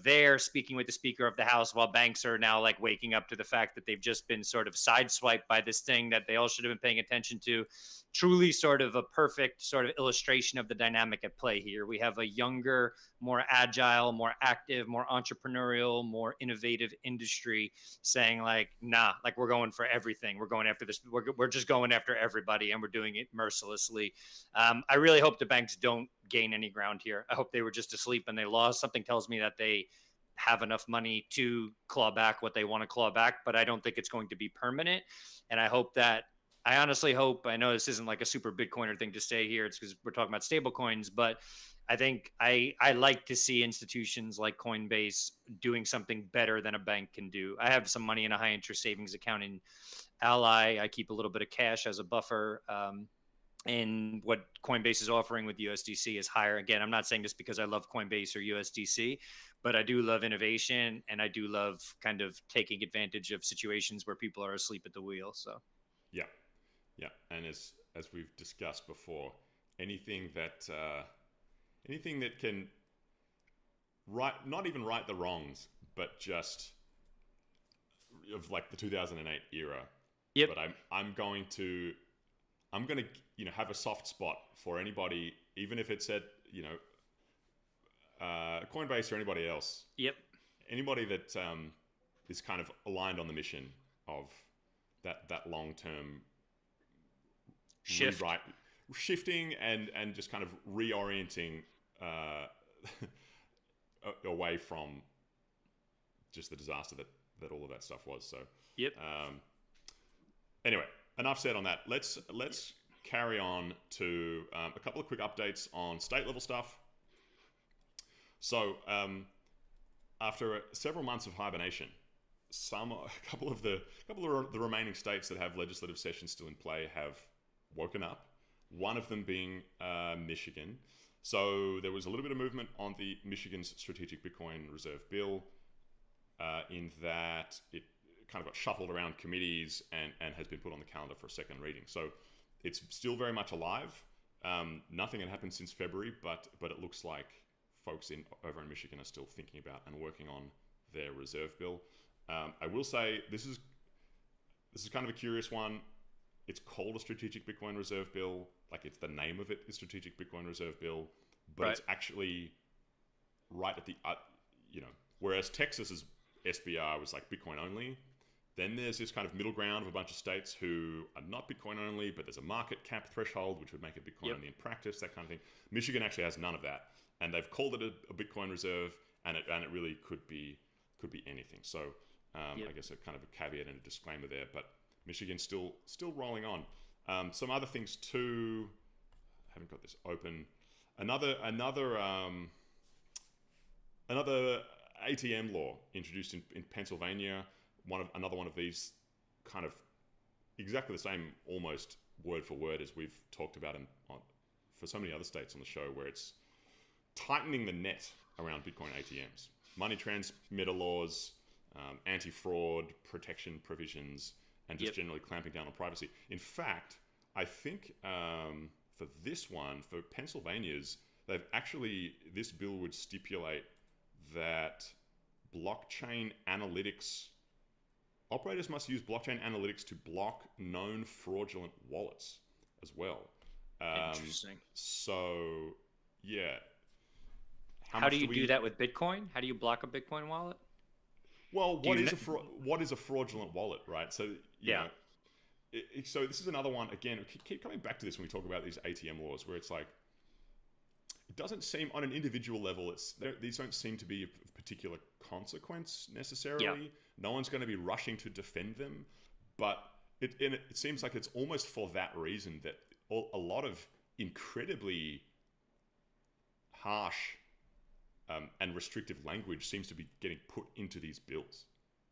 They're speaking with the Speaker of the House while banks are now like waking up to the fact that they've just been sort of sideswiped by this thing that they all should have been paying attention to. Truly sort of a perfect sort of illustration of the dynamic at play here. We have a younger, more agile, more active, more entrepreneurial, more innovative industry saying like, nah, like we're going for everything. We're going after this. We're just going after everybody, and we're doing it mercilessly. I really hope the banks don't gain any ground here. I hope they were just asleep and they lost. Something tells me that they have enough money to claw back what they want to claw back, but I don't think it's going to be permanent. And I honestly hope, I know this isn't like a super Bitcoiner thing to say here, it's because we're talking about stable coins, but I think I like to see institutions like Coinbase doing something better than a bank can do. I have some money in a high interest savings account in Ally. I keep a little bit of cash as a buffer. And what Coinbase is offering with USDC is higher. Again, I'm not saying this because I love Coinbase or USDC, but I do love innovation, and I do love kind of taking advantage of situations where people are asleep at the wheel. So, yeah, and as we've discussed before, anything that can not even right the wrongs, but just of like the 2008 era. Yep. But I'm going to have a soft spot for anybody, even if it's at Coinbase or anybody else. Yep. Anybody that is kind of aligned on the mission of that long-term shifting and just kind of reorienting away from just the disaster that all of that stuff was. So yep. Anyway, enough said on that. Let's carry on to a couple of quick updates on state level stuff. So after several months of hibernation, a couple of the remaining states that have legislative sessions still in play have woken up. One of them being Michigan. So there was a little bit of movement on the Michigan's Strategic Bitcoin Reserve Bill, in that it kind of got shuffled around committees and has been put on the calendar for a second reading. So it's still very much alive. Nothing had happened since February, but it looks like folks over in Michigan are still thinking about and working on their reserve bill. I will say this is kind of a curious one. It's called a Strategic Bitcoin Reserve Bill. Like, it's the name of it is Strategic Bitcoin Reserve Bill, but right. It's actually right at the whereas Texas's SBR was like Bitcoin only. Then there's this kind of middle ground of a bunch of states who are not Bitcoin only, but there's a market cap threshold, which would make it Bitcoin only in practice, that kind of thing. Michigan actually has none of that, and they've called it a Bitcoin reserve, and it really could be anything. So I guess a kind of a caveat and a disclaimer there, but Michigan's still rolling on. Some other things too. I haven't got this open. Another ATM law introduced in Pennsylvania. Another one of these, kind of exactly the same, almost word for word as we've talked about for so many other states on the show, where it's tightening the net around Bitcoin ATMs, money transmitter laws, anti-fraud protection provisions, and just generally clamping down on privacy. In fact, I think for this one, for Pennsylvania's, this bill would stipulate that operators must use blockchain analytics to block known fraudulent wallets as well. Interesting. So, yeah. How do you do that with Bitcoin? How do you block a Bitcoin wallet? Well, what is a fraudulent wallet, right? So, so this is another one, again, keep coming back to this when we talk about these ATM laws, where it's like, it doesn't seem, on an individual level, these don't seem to be of particular consequence necessarily. Yeah. No one's going to be rushing to defend them, but it seems like it's almost for that reason that a lot of incredibly harsh and restrictive language seems to be getting put into these bills.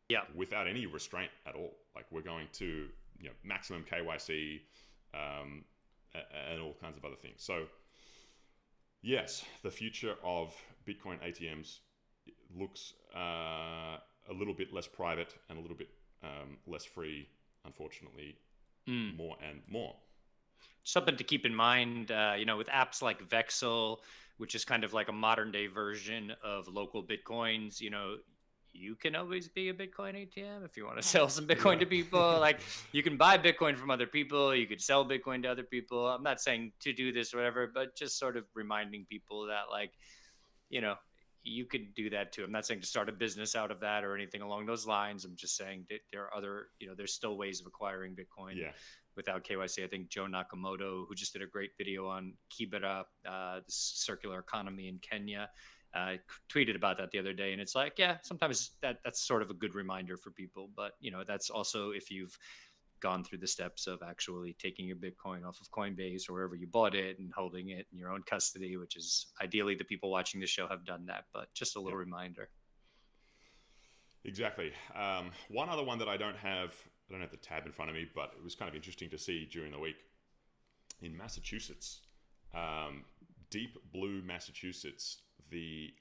Yeah. Without any restraint at all. Like we're going to, maximum KYC and all kinds of other things. So yes, the future of Bitcoin ATMs looks a little bit less private and a little bit less free, unfortunately, more and more. Something to keep in mind, with apps like Vexel, which is kind of like a modern day version of local Bitcoins, you can always be a Bitcoin ATM if you want to sell some Bitcoin to people. Like you can buy Bitcoin from other people. You could sell Bitcoin to other people. I'm not saying to do this or whatever, but just sort of reminding people that you could do that too. I'm not saying to start a business out of that or anything along those lines. I'm just saying that there are other, there's still ways of acquiring Bitcoin without KYC. I think Joe Nakamoto, who just did a great video on Kibera, the circular economy in Kenya, tweeted about that the other day. And it's like, sometimes that's sort of a good reminder for people. But, that's also if you've gone through the steps of actually taking your Bitcoin off of Coinbase or wherever you bought it and holding it in your own custody, which is ideally the people watching the show have done that. But just a little reminder. Exactly. One other one that I don't have the tab in front of me, but it was kind of interesting to see during the week in Massachusetts, Deep Blue, Massachusetts, the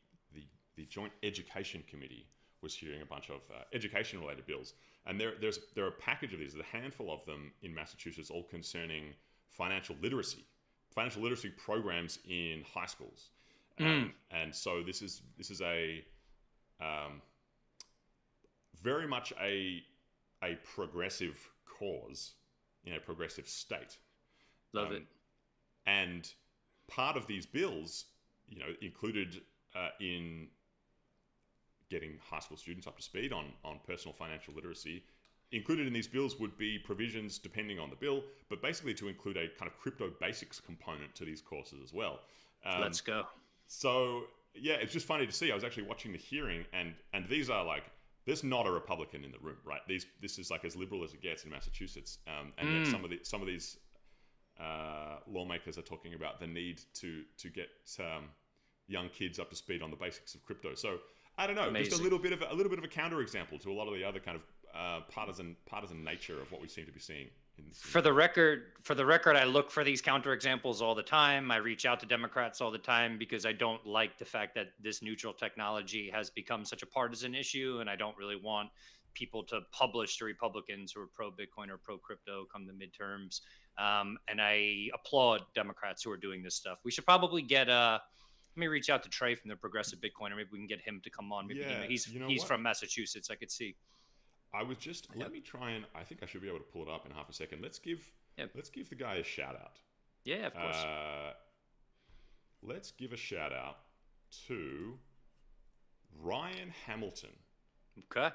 Joint Education Committee was hearing a bunch of education related bills, and there are a package of these, a handful of them in Massachusetts, all concerning financial literacy programs in high schools, and so this is a very much a progressive cause in a progressive state. Love it. And part of these bills, included in getting high school students up to speed on personal financial literacy, included in these bills would be provisions, depending on the bill, but basically to include a kind of crypto basics component to these courses as well. Let's go. So yeah, it's just funny to see. I was actually watching the hearing, and these are like, there's not a Republican in the room, right? This is like as liberal as it gets in Massachusetts, and yet some of these lawmakers are talking about the need to get young kids up to speed on the basics of crypto. So I don't know, Amazing. Just a little bit of a counterexample to a lot of the other kind of partisan nature of what we seem to be seeing. For the record, I look for these counterexamples all the time. I reach out to Democrats all the time because I don't like the fact that this neutral technology has become such a partisan issue, and I don't really want people to publish to Republicans who are pro-Bitcoin or pro-crypto come the midterms. And I applaud Democrats who are doing this stuff. We should probably get let me reach out to Trey from the Progressive Bitcoiner. Maybe we can get him to come on. Maybe he's from Massachusetts. I could see. I was just let me try and I think I should be able to pull it up in half a second. Let's give the guy a shout out. Yeah, of course. Let's give a shout out to Ryan Hamilton. Okay.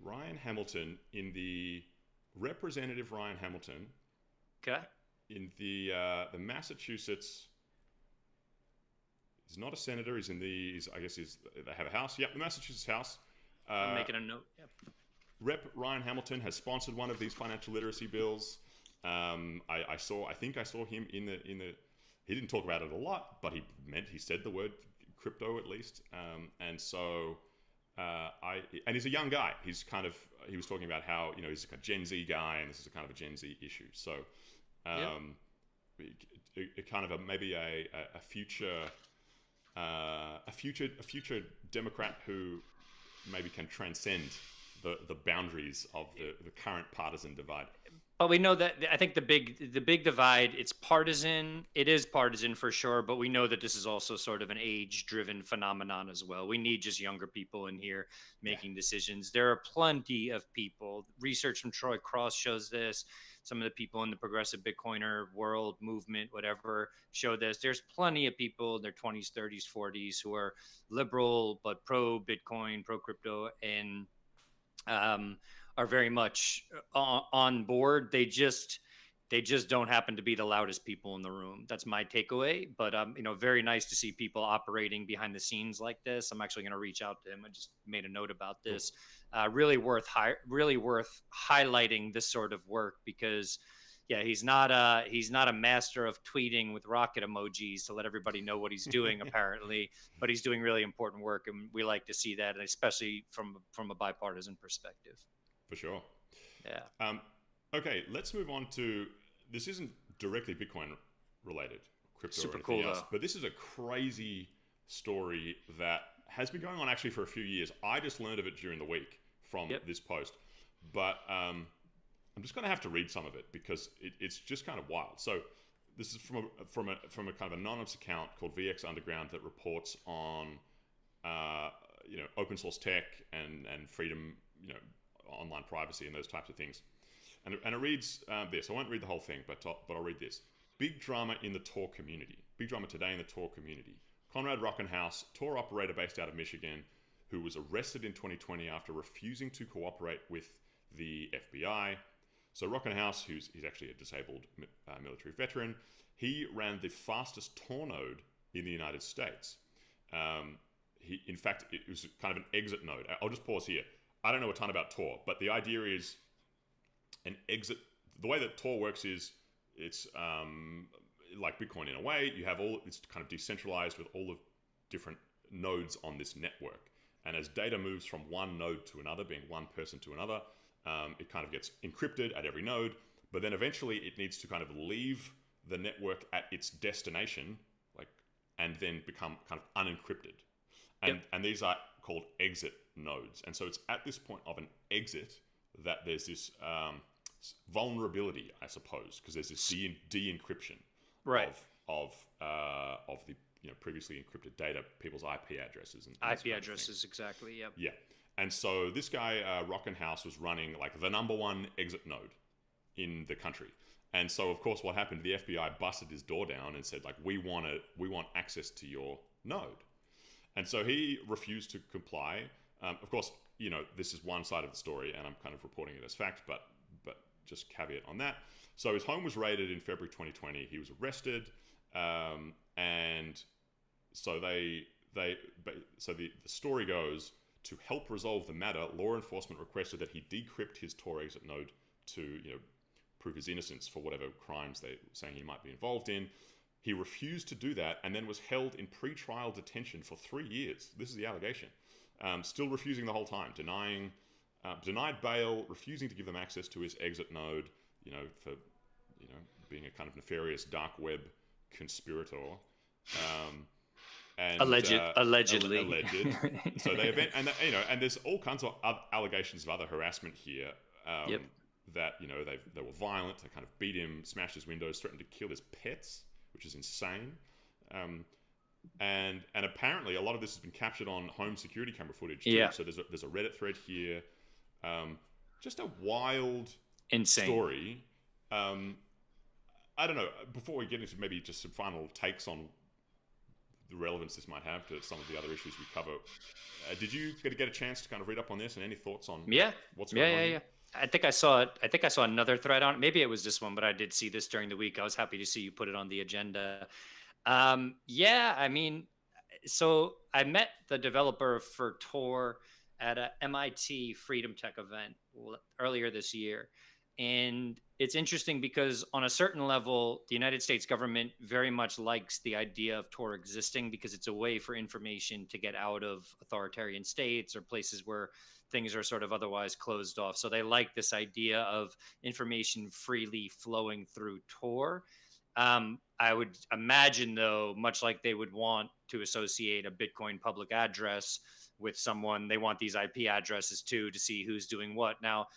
Ryan Hamilton in the Representative Ryan Hamilton. Okay. In the Massachusetts. He's not a senator. He's in they have a house. Yep, the Massachusetts House. I'm making a note. Yep. Rep Ryan Hamilton has sponsored one of these financial literacy bills. I think I saw him in the. He didn't talk about it a lot, but he said the word crypto at least. And so and he's a young guy. He was talking about how he's a Gen Z guy, and this is a kind of a Gen Z issue. So it kind of maybe a future Democrat who maybe can transcend the boundaries of the current partisan divide. But we know that I think the big divide, it's partisan. It is partisan for sure, but we know that this is also sort of an age-driven phenomenon as well. We need just younger people in here making decisions. There are plenty of people. Research from Troy Cross shows this. Some of the people in the progressive Bitcoiner world movement, whatever, show this. There's plenty of people in their 20s, 30s, 40s who are liberal but pro-Bitcoin, pro-crypto, and are very much on board. They just don't happen to be the loudest people in the room. That's my takeaway. But very nice to see people operating behind the scenes like this. I'm actually going to reach out to him. I just made a note about this. Really worth highlighting this sort of work because he's not a master of tweeting with rocket emojis to let everybody know what he's doing apparently, but he's doing really important work, and we like to see that, and especially from a bipartisan perspective. For sure. Yeah. Okay, let's move on to, this isn't directly Bitcoin related, crypto Super or anything cool else, though. but this is a crazy story that has been going on actually for a few years. I just learned of it during the week from this post, but I'm just going to have to read some of it because it's just kind of wild. So this is from a kind of anonymous account called VX Underground that reports on open source tech and freedom, online privacy and those types of things. And it reads this. I won't read the whole thing, but I'll read this. Big drama in the Tor community. Big drama today in the Tor community. Conrad Rockenhaus, Tor operator based out of Michigan, who was arrested in 2020 after refusing to cooperate with the FBI. So Rockenhaus, he's actually a disabled military veteran, he ran the fastest Tor node in the United States. In fact, it was kind of an exit node. I'll just pause here. I don't know a ton about Tor, but the idea is an exit. The way that Tor works is it's like Bitcoin in a way. You have it's kind of decentralized with all the different nodes on this network. And as data moves from one node to another, being one person to another, it kind of gets encrypted at every node. But then eventually it needs to kind of leave the network at its destination, and then become kind of unencrypted. And these are called exit nodes. And so it's at this point of an exit that there's this vulnerability, I suppose, because there's this de-encryption of the previously encrypted data, people's IP addresses and IP addresses, exactly. Yep. Yeah. And so this guy Rockenhaus was running like the number one exit node in the country. And so of course what happened, the FBI busted his door down and said, like, we want access to your node. And so he refused to comply. Of course, this is one side of the story, and I'm kind of reporting it as fact, but just caveat on that. So his home was raided in February 2020. He was arrested, and so the story goes, to help resolve the matter, law enforcement requested that he decrypt his Tor exit node to prove his innocence for whatever crimes they're saying he might be involved in. He refused to do that and then was held in pre-trial detention for 3 years. This is the allegation. Still refusing the whole time, denied bail, refusing to give them access to his exit node, for being a kind of nefarious dark web conspirator. And allegedly. Alleged. So and there's all kinds of allegations of other harassment here. That they were violent. They kind of beat him, smashed his windows, threatened to kill his pets, which is insane. And apparently a lot of this has been captured on home security camera footage too. Yeah. So there's a Reddit thread here. Just a wild, insane story. I don't know. Before we get into maybe just some final takes on the relevance this might have to some of the other issues we cover, did you get a chance to kind of read up on this, and any thoughts on what's going on? Yeah. I think I saw another thread on it. Maybe it was this one, but I did see this during the week. I was happy to see you put it on the agenda. I mean, so I met the developer for Tor at a MIT Freedom Tech event earlier this year. And it's interesting because on a certain level, the United States government very much likes the idea of Tor existing because it's a way for information to get out of authoritarian states or places where things are sort of otherwise closed off. So they like this idea of information freely flowing through Tor. I would imagine, though, much like they would want to associate a Bitcoin public address with someone, they want these IP addresses too to see who's doing what. Now,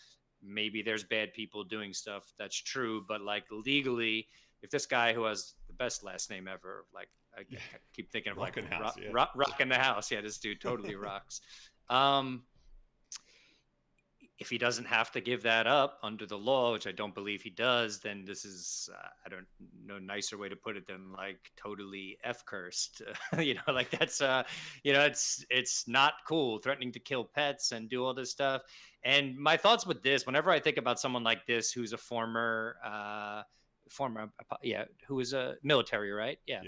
maybe there's bad people doing stuff. That's true. But like legally, if this guy who has the best last name ever, like I keep thinking of Rockin' like House, Rockin' the House. Yeah, this dude totally rocks. If he doesn't have to give that up under the law, which I don't believe he does, then this is, I don't know, nicer way to put it than like totally F-cursed. Like that's, it's not cool, threatening to kill pets and do all this stuff. And my thoughts with this, whenever I think about someone like this, who's a former, who was a military, right? Yeah.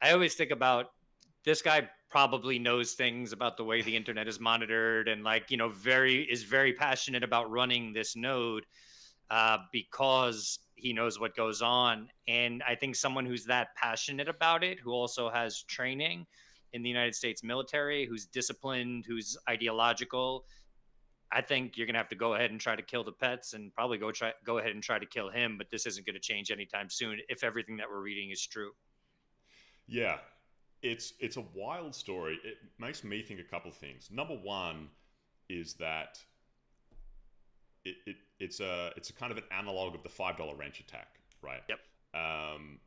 I always think about this guy probably knows things about the way the internet is monitored and is very passionate about running this node because he knows what goes on. And I think someone who's that passionate about it, who also has training in the United States military, who's disciplined, who's ideological, I think you're going to have to go ahead and try to kill the pets and probably go ahead and try to kill him. But this isn't going to change anytime soon if everything that we're reading is true. Yeah, it's a wild story. It makes me think a couple of things. Number one is that it's a kind of an analog of the $5 wrench attack, right? Yep. And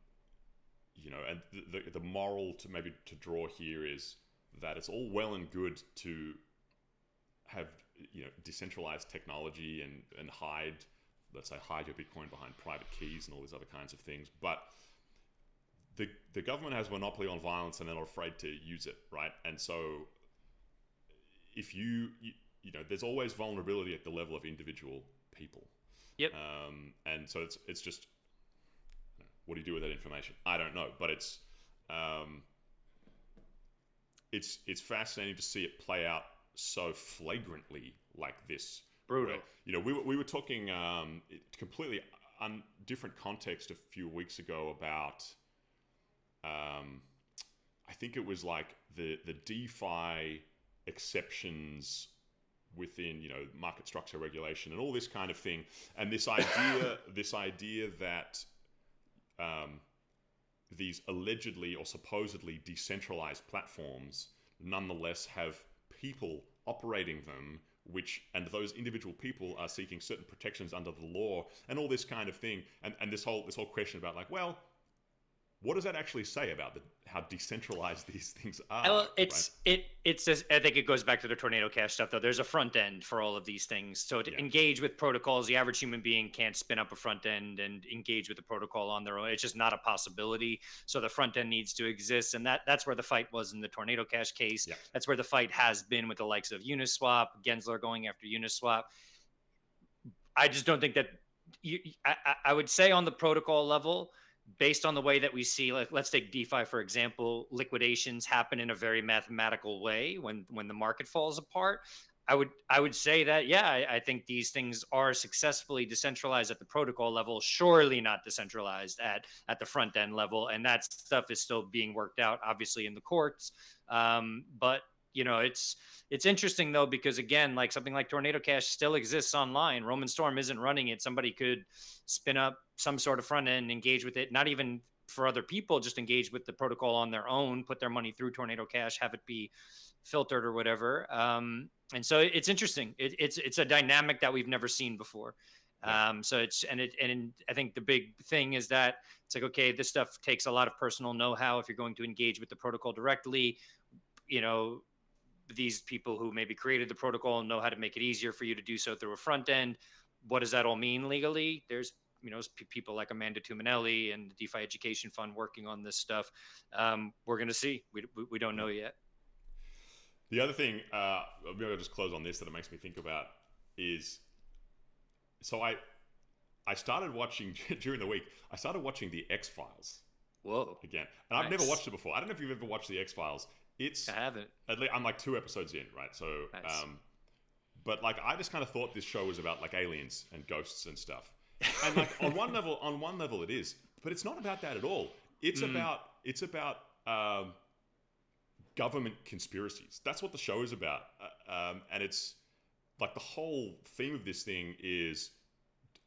the moral to draw here is that it's all well and good to have decentralized technology and hide your Bitcoin behind private keys and all these other kinds of things, but the government has a monopoly on violence and they're not afraid to use it, right? And so if there's always vulnerability at the level of individual people. Yep. And so it's just, what do you do with that information? I don't know, but it's fascinating to see it play out so flagrantly like this. Brutal. Where, we were talking completely different context a few weeks ago about I think it was like the DeFi exceptions within market structure regulation and all this kind of thing, and this idea that these allegedly or supposedly decentralized platforms nonetheless have people operating them, and those individual people are seeking certain protections under the law and all this kind of thing, and this whole question about like, well, what does that actually say about how decentralized these things are? Well, it's just, I think it goes back to the Tornado Cash stuff, though. There's a front end for all of these things. So to engage with protocols, the average human being can't spin up a front end and engage with the protocol on their own. It's just not a possibility. So the front end needs to exist, and that's where the fight was in the Tornado Cash case. Yeah. That's where the fight has been with the likes of Uniswap, Gensler going after Uniswap. I just don't think that I would say on the protocol level, based on the way that we see, like, let's take DeFi, for example, liquidations happen in a very mathematical way when the market falls apart. I would say that, yeah, I think these things are successfully decentralized at the protocol level, surely not decentralized at the front end level. And that stuff is still being worked out, obviously, in the courts. But it's interesting, though, because, again, like something like Tornado Cash still exists online. Roman Storm isn't running it. Somebody could spin up some sort of front end, engage with it, not even for other people, just engage with the protocol on their own, put their money through Tornado Cash, have it be filtered or whatever. And so it's interesting. It's a dynamic that we've never seen before. So and I think the big thing is that it's like, okay, this stuff takes a lot of personal know-how if you're going to engage with the protocol directly. These people who maybe created the protocol know how to make it easier for you to do so through a front end. What does that all mean legally? There's people like Amanda Tuminelli and the DeFi Education Fund working on this stuff. We're going to see. We don't know yet. The other thing, maybe I'll just close on this that it makes me think about is, so I started watching during the week. I started watching the X-Files. Whoa! Again, and I've never watched it before. I don't know if you've ever watched the X-Files. I haven't. I'm like 2 episodes in, right? So, nice. But like I just kind of thought this show was about like aliens and ghosts and stuff. And like on one level it is, but it's not about that at all. It's about government conspiracies. That's what the show is about. And it's like the whole theme of this thing is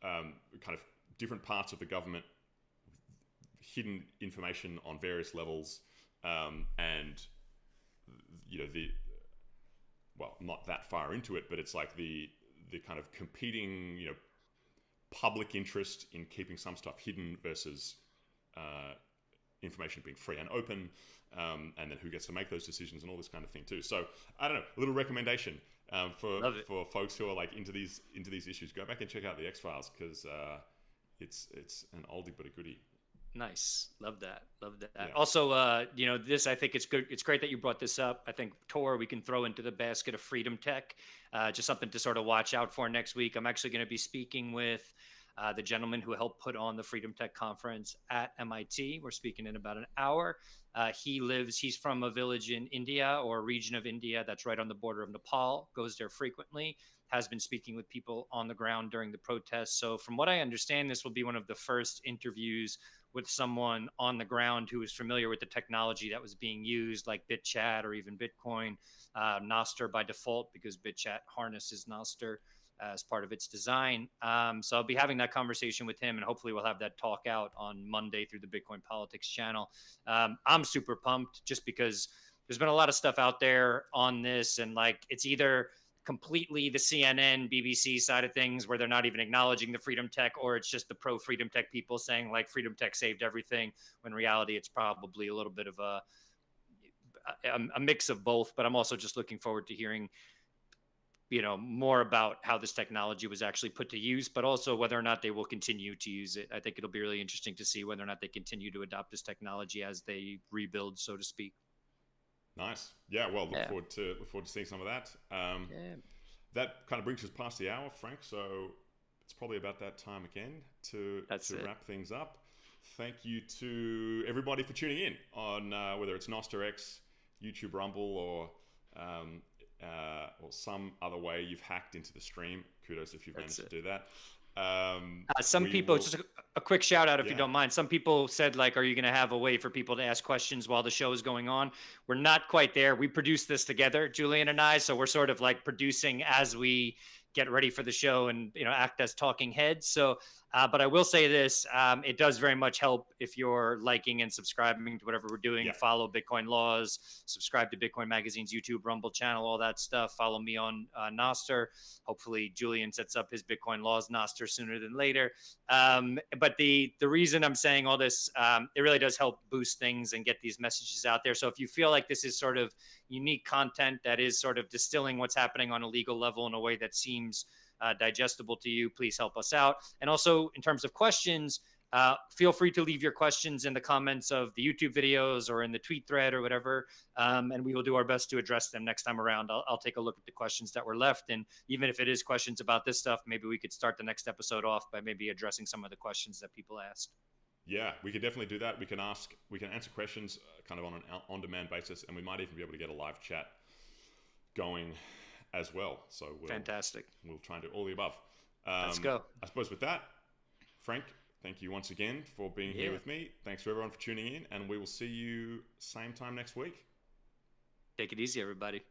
kind of different parts of the government, hidden information on various levels, and not that far into it, but it's like the kind of competing, public interest in keeping some stuff hidden versus information being free and open, and then who gets to make those decisions and all this kind of thing too. So I don't know, a little recommendation for folks who are like into these issues. Go back and check out the X-Files because it's an oldie but a goodie. Nice. Love that. Yeah. Also, this, I think it's good. It's great that you brought this up. I think Tor, we can throw into the basket of freedom tech, just something to sort of watch out for next week. I'm actually going to be speaking with the gentleman who helped put on the Freedom Tech Conference at MIT. We're speaking in about an hour. He's from a village in India or a region of India that's right on the border of Nepal, goes there frequently. has been speaking with people on the ground during the protests. So from what I understand, this will be one of the first interviews with someone on the ground who is familiar with the technology that was being used, like BitChat or even Bitcoin, Nostr by default, because BitChat harnesses Nostr as part of its design. So I'll be having that conversation with him, and hopefully we'll have that talk out on Monday through the Bitcoin Politics channel. I'm super pumped just because there's been a lot of stuff out there on this, and like it's either completely the CNN, BBC side of things where they're not even acknowledging the freedom tech, or it's just the pro freedom tech people saying like freedom tech saved everything, when in reality it's probably a little bit of a mix of both. But I'm also just looking forward to hearing more about how this technology was actually put to use, but also whether or not they will continue to use it. I think it'll be really interesting to see whether or not they continue to adopt this technology as they rebuild, so to speak. Nice. Yeah. Well, look forward to seeing some of that. That kind of brings us past the hour, Frank. So it's probably about that time again to wrap things up. Thank you to everybody for tuning in on whether it's Nostr X, YouTube Rumble, or some other way you've hacked into the stream. Kudos if you've managed to do that. Some people, just a quick shout out if you don't mind. Some people said, like, are you going to have a way for people to ask questions while the show is going on? We're not quite there. We produce this together, Julian and I. So we're sort of like producing as we get ready for the show and, act as talking heads. So, but I will say this, it does very much help if you're liking and subscribing to whatever we're doing. Follow Bitcoin Laws, subscribe to Bitcoin Magazine's YouTube Rumble channel, all that stuff. Follow me on Nostr. Hopefully Julian sets up his Bitcoin Laws Nostr sooner than later. But the reason I'm saying all this, it really does help boost things and get these messages out there. So if you feel like this is sort of unique content that is sort of distilling what's happening on a legal level in a way that seems digestible to you, please help us out. And also in terms of questions, feel free to leave your questions in the comments of the YouTube videos or in the tweet thread or whatever, and we will do our best to address them next time around. I'll take a look at the questions that were left, and even if it is questions about this stuff, maybe we could start the next episode off by maybe addressing some of the questions that people asked. Yeah, we could definitely do that. We can answer questions kind of on an on-demand basis, and we might even be able to get a live chat going as well. So fantastic. We'll try and do all the above. Let's go. I suppose with that, Frank, thank you once again for being here with me. Thanks for everyone for tuning in, and we will see you same time next week. Take it easy, everybody.